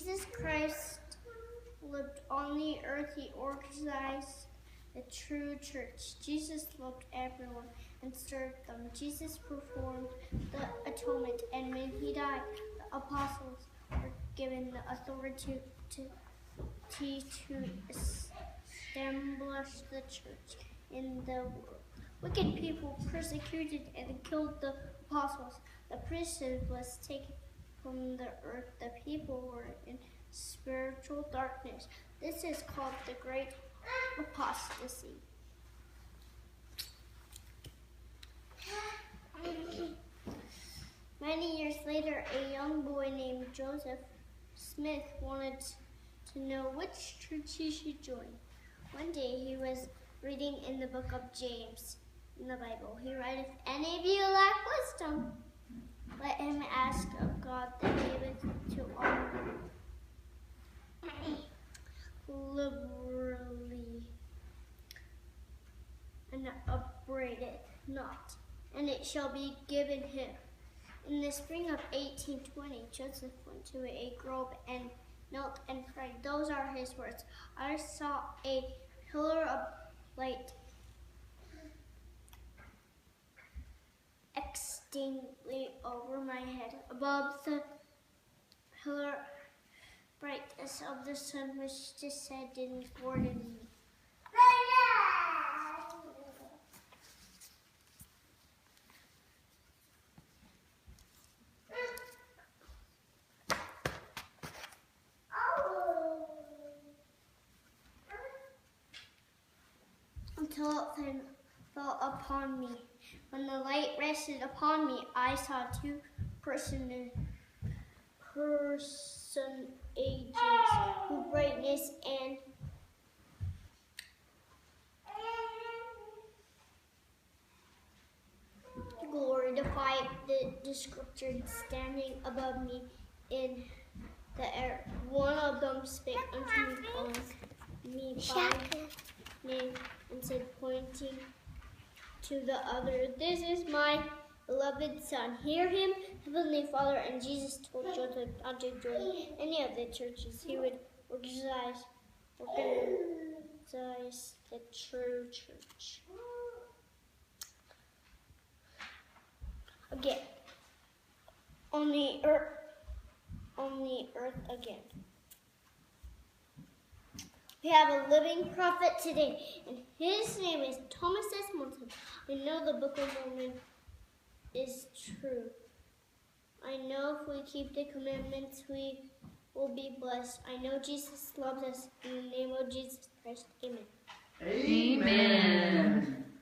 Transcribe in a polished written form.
Jesus Christ lived on the earth. He organized the true church. Jesus loved everyone and served them. Jesus performed the atonement, and when he died, the apostles were given the authority to establish the church in the world. Wicked people persecuted and killed the apostles. The priesthood was taken from the earth. The people were in spiritual darkness. This is called the Great Apostasy. Many years later, a young boy named Joseph Smith wanted to know which church he should join. One day he was reading in the book of James in the Bible. He read, "If any of you lack wisdom, let him ask of God that giveth to all liberally and upbraideth not, and it shall be given him." In the spring of 1820, Joseph went to a grove and knelt and prayed. Those are his words. I saw a pillar of light extending over my head. Above the pillar, brightness of the sun was descending toward me. Until it then fell upon me. When the light rested upon me, I saw two personages whose brightness and glory defied the description, standing above me in the air. One of them spake unto me, calling me by name, and said, pointing to the other, "This is my beloved Son. Hear him." Heavenly Father, and Jesus told Joseph not to join any of the churches. He would organize the true church. Again, on the earth again. We have a living prophet today, and his name is Thomas S. Monson. We know the Book of Mormon is true. I know if we keep the commandments, we will be blessed. I know Jesus loves us. In the name of Jesus Christ, amen. Amen.